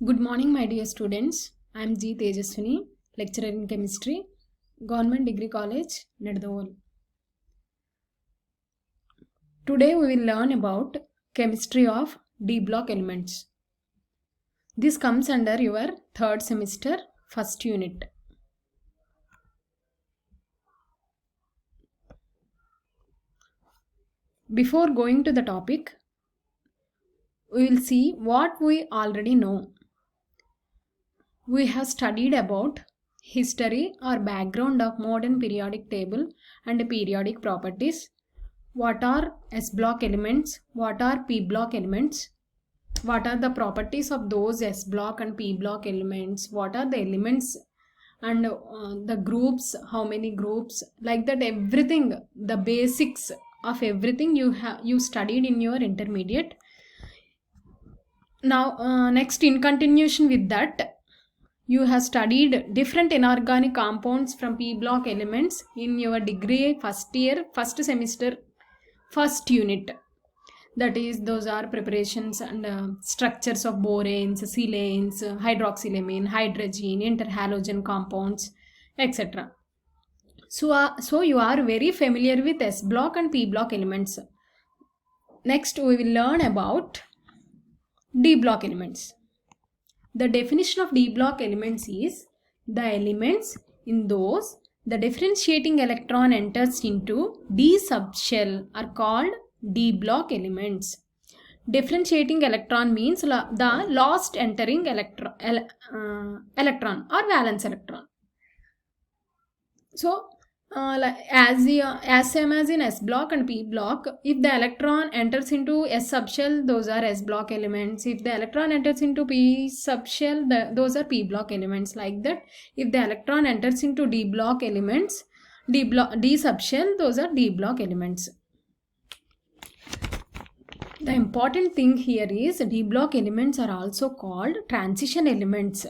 Good morning, my dear students. I am G. Tejaswini, lecturer in chemistry, Government Degree College, Neddaval. Today we will learn about chemistry of D block elements. This comes under your third semester, first unit. Before going to the topic, we will see what we already know. We have studied about history or background of modern periodic table and periodic properties. What are S block elements? What are P block elements? What are the properties of those S block and P block elements? What are the elements and the groups? How many groups? Like that, everything, the basics of everything you studied in your intermediate. Now, next, in continuation with that, you have studied different inorganic compounds from P block elements in your degree first year, first semester, first unit. That is, those are preparations and structures of boranes, silanes, hydroxylamine, hydrogen, interhalogen compounds, etc. So you are very familiar with S block and P block elements. Next, we will learn about D block elements. The definition of D block elements is the elements in those the differentiating electron enters into D subshell are called D block elements. Differentiating electron means the last entering electron or valence electron. So, as same as in S block and P block, if the electron enters into S subshell, those are S block elements. If the electron enters into P subshell, those are P block elements. Like that, if the electron enters into D block elements, D subshell, those are D block elements. The important thing here is D block elements are also called transition elements.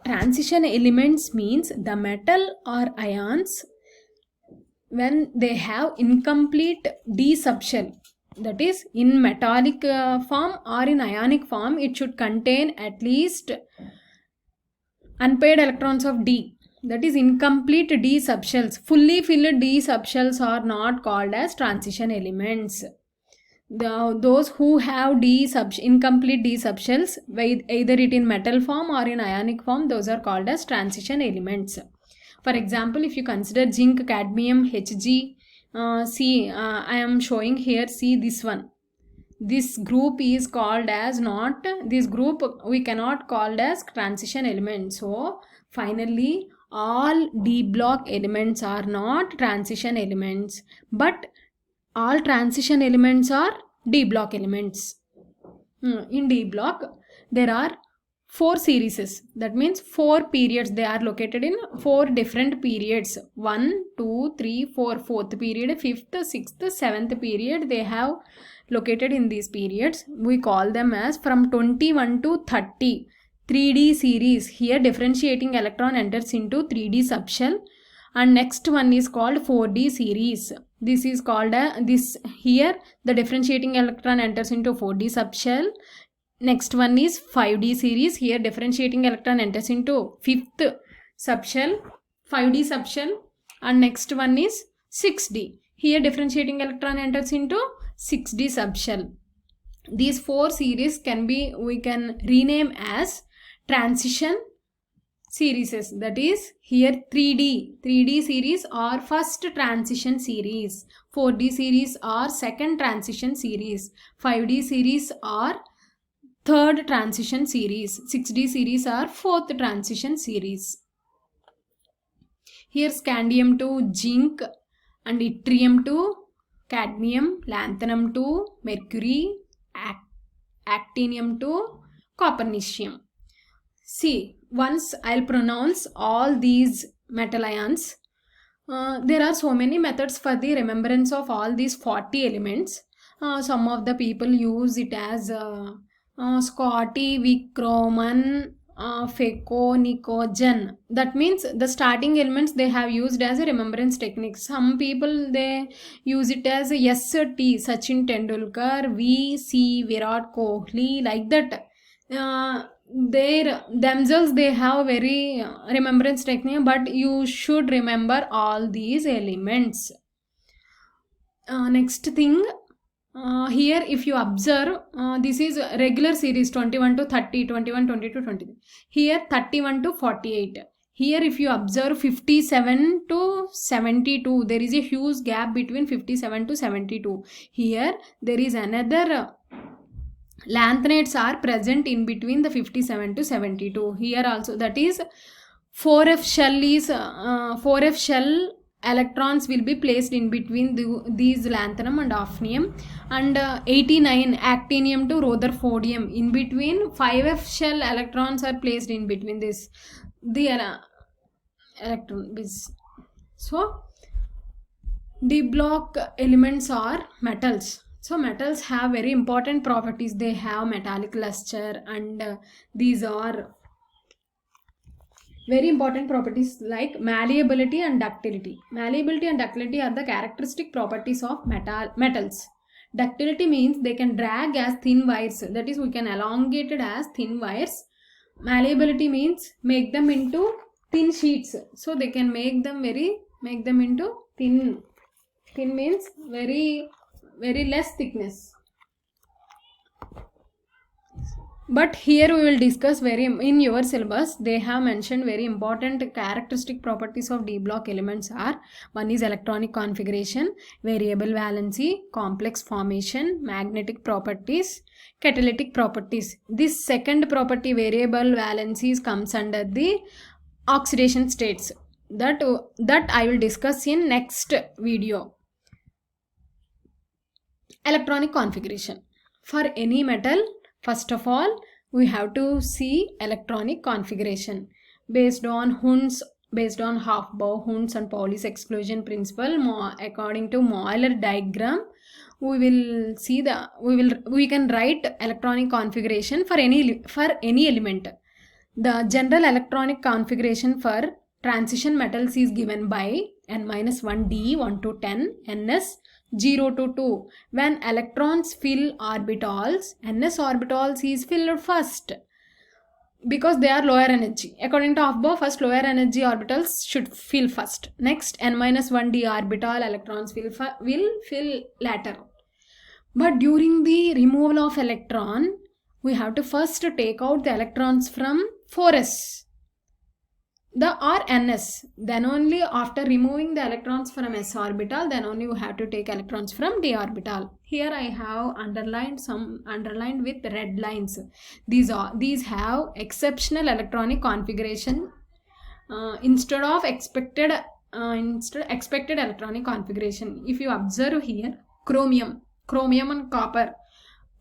Transition elements means the metal or ions when they have incomplete D subshell. That is, in metallic form or in ionic form, it should contain at least unpaired electrons of D. That is, incomplete D subshells. Fully filled D subshells are not called as transition elements. Those who have incomplete D subshells, either it in metal form or in ionic form, those are called as transition elements. For example, if you consider zinc, cadmium, Hg, I am showing here, see this one. This group is called as this group we cannot call as transition element. So, finally, all D block elements are not transition elements, but all transition elements are D block elements. In D block, there are 4 series. That means 4 periods. They are located in 4 different periods. 1, 2, 3, 4, 4th period, 5th, 6th, 7th period. They have located in these periods. We call them as from 21 to 30. 3D series. Here differentiating electron enters into 3D subshell. And next one is called 4D series. This is called here the differentiating electron enters into 4D subshell. Next one is 5D series. Here differentiating electron enters into 5th subshell, 5D subshell. And next one is 6D. Here differentiating electron enters into 6D subshell. These 4 series we can rename as transition series. That is, here 3D series are first transition series, 4D series are second transition series, 5D series are third transition series, 6D series are fourth transition series. Here scandium to zinc and yttrium to cadmium, lanthanum to mercury, actinium to copernicium. See, once I'll pronounce all these metal ions. There are so many methods for the remembrance of all these 40 elements. Some of the people use it as Scotty, Vikroman, Feco, Nicogen. That means the starting elements they have used as a remembrance technique. Some people they use it as S, T, Sachin Tendulkar, V, C, Virat Kohli, like that. Their themselves they have very remembrance technique, but you should remember all these elements. Next thing, here if you observe, this is a regular series 21 to 30, 21, 20 to 23. Here 31 to 48. Here if you observe 57 to 72, there is a huge gap between 57 to 72. Here there is another lanthanates are present in between the 57 to 72. Here also, that is 4f shell is 4f shell electrons will be placed in between these lanthanum and hafnium, and 89 actinium to rutherfordium, in between 5f shell electrons are placed in between this the electron bits. So d block elements are metals. So metals have very important properties. They have metallic luster, and these are very important properties like malleability and ductility. Malleability and ductility are the characteristic properties of metals. Ductility means they can drag as thin wires, that is we can elongate it as thin wires. Malleability means make them into thin sheets, so they can make them into thin means very less thickness. But here we will discuss in your syllabus they have mentioned very important characteristic properties of d block elements are: one is electronic configuration, variable valency, complex formation, magnetic properties, catalytic properties. This second property, variable valencies, comes under the oxidation states, that I will discuss in next video. Electronic configuration for any metal. First of all, we have to see electronic configuration based on Hofbauer, Hund's and Pauli's exclusion principle. According to Euler diagram, we can write electronic configuration for any element. The general electronic configuration for transition metals is given by n-1d 1 to 10, ns 0 to 2. When electrons fill orbitals, ns orbitals is filled first because they are lower energy. According to Hofbauer, first lower energy orbitals should fill first. Next, n-1d orbital electrons will fill later. But during the removal of electron, we have to first take out the electrons from 4s. Or ns, then only after removing the electrons from s orbital, then only we have to take electrons from d orbital. Here I have underlined with red lines. These have exceptional electronic configuration instead of expected electronic configuration. If you observe here, chromium and copper,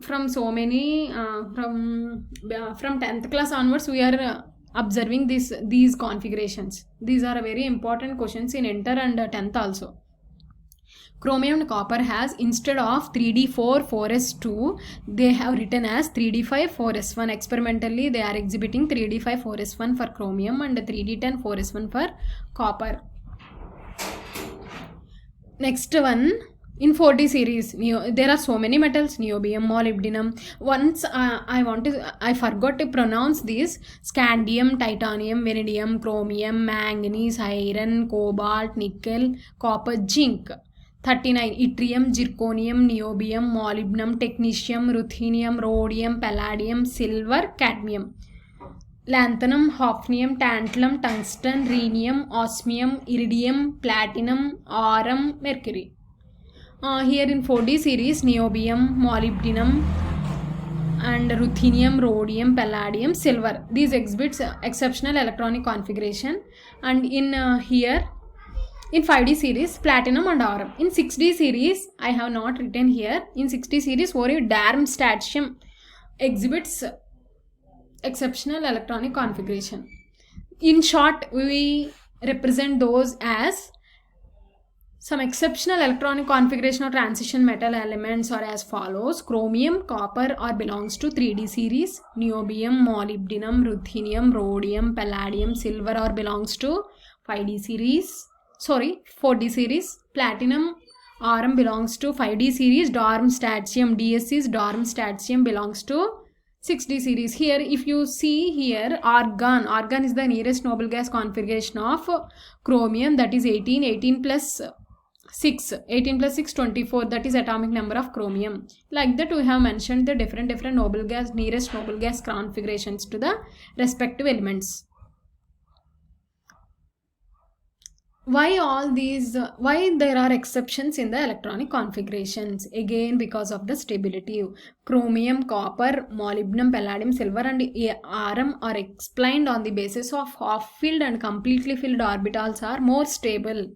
from so many from 10th class onwards we are observing these configurations. These are very important questions in Enter and 10th also. Chromium and copper has, instead of 3d4 4s2, they have written as 3d5 4s1. Experimentally they are exhibiting 3d5 4s1 for chromium and 3d10 4s1 for copper. Next one, in 4D series, there are so many metals: niobium, molybdenum. Once I forgot to pronounce these: scandium, titanium, vanadium, chromium, manganese, iron, cobalt, nickel, copper, zinc. 39, yttrium, zirconium, niobium, molybdenum, technetium, ruthenium, rhodium, palladium, silver, cadmium. Lanthanum, hafnium, tantalum, tungsten, rhenium, osmium, iridium, platinum, aurum, mercury. Here in 4D series, niobium, molybdenum and ruthenium, rhodium, palladium, silver. These exhibits exceptional electronic configuration. And in here, in 5D series, platinum and aurum. In 6D series, I have not written here. In 6D series, only darmstadtium exhibits exceptional electronic configuration. In short, we represent those as some exceptional electronic configuration of transition metal elements are as follows: chromium, copper or belongs to 3D series, niobium, molybdenum, ruthenium, rhodium, palladium, silver or belongs to 4D series, platinum, aurum belongs to 5D series, darmstadtium, DS is darmstadtium belongs to 6d series. Here if you see here, argon is the nearest noble gas configuration of chromium, that is 18 plus 6, 18 plus 6 24, that is atomic number of chromium. Like that we have mentioned the different noble gas, nearest noble gas configurations to the respective elements. Why there are exceptions in the electronic configurations? Again, because of the stability. Chromium, copper, molybdenum, palladium, silver and Rm are explained on the basis of half-filled and completely filled orbitals are more stable.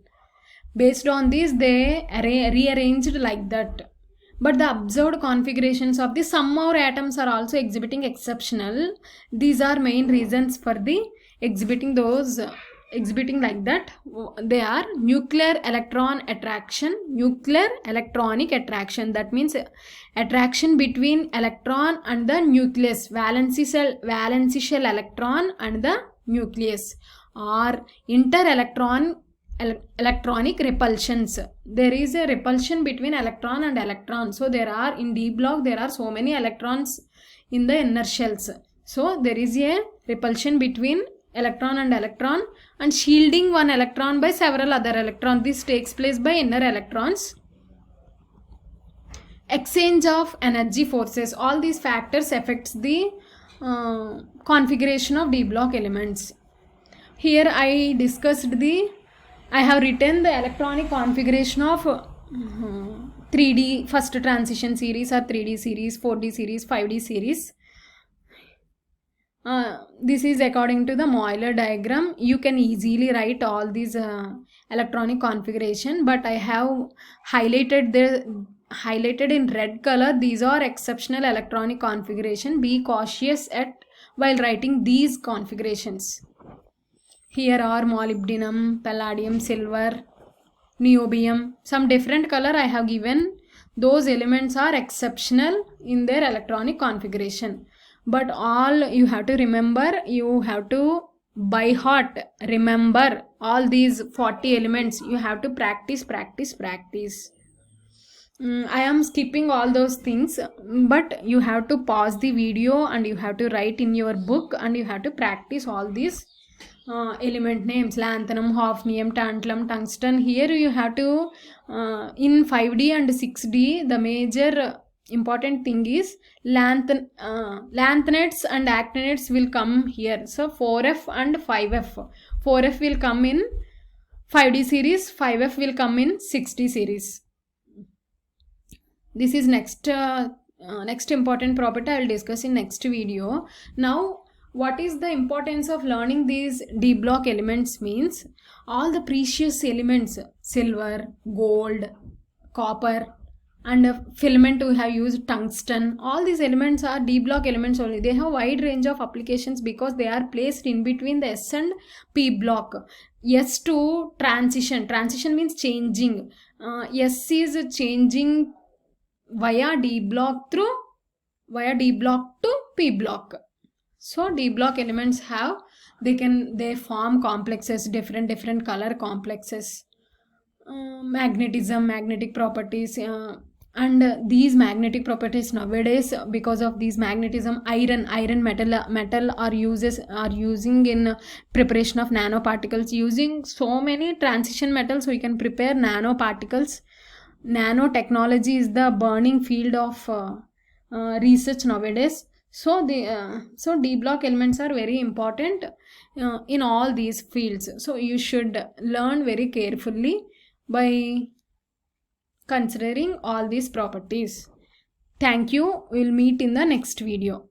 Based on this, they rearranged like that. But the observed configurations of the some more atoms are also exhibiting exceptional. These are main reasons for the exhibiting like that. They are nuclear electronic attraction, that means attraction between electron and the nucleus, valency shell electron and the nucleus, or electronic repulsions. There is a repulsion between electron and electron. So there are in d block there are so many electrons in the inner shells. So there is a repulsion between electron and electron and shielding one electron by several other electrons. This takes place by inner electrons. Exchange of energy forces. All these factors affects the configuration of d block elements. Here I have written the electronic configuration of 3D first transition series or 3D series, 4D series, 5D series. This is according to the Euler diagram. You can easily write all these electronic configuration, but I have highlighted in red color. These are exceptional electronic configuration. Be cautious while writing these configurations. Here are molybdenum, palladium, silver, niobium. Some different color I have given. Those elements are exceptional in their electronic configuration. But all you have to remember, you have to by heart remember all these 40 elements. You have to practice. I am skipping all those things, but you have to pause the video and you have to write in your book and you have to practice all these element names: lanthanum, hafnium, tantalum, tungsten. Here you have to in 5D and 6D the major important thing is lanthanates and actinides will come here. So 4F and 5F. 4F will come in 5D series, 5F will come in 6D series. This is next important property I will discuss in next video. Now, what is the importance of learning these d block elements means all the precious elements, silver, gold, copper and filament we have used tungsten. All these elements are d block elements only. They have wide range of applications because they are placed in between the S and P block. S to transition means changing. S is changing via d block to P block. So d block elements have they form complexes, different color complexes, magnetic properties, and these magnetic properties nowadays, because of these magnetism, iron metal are using in preparation of nanoparticles. Using so many transition metals we can prepare nanoparticles. Nanotechnology is the burning field of research nowadays. So d block elements are very important in all these fields. So you should learn very carefully by considering all these properties. Thank you. We'll meet in the next video.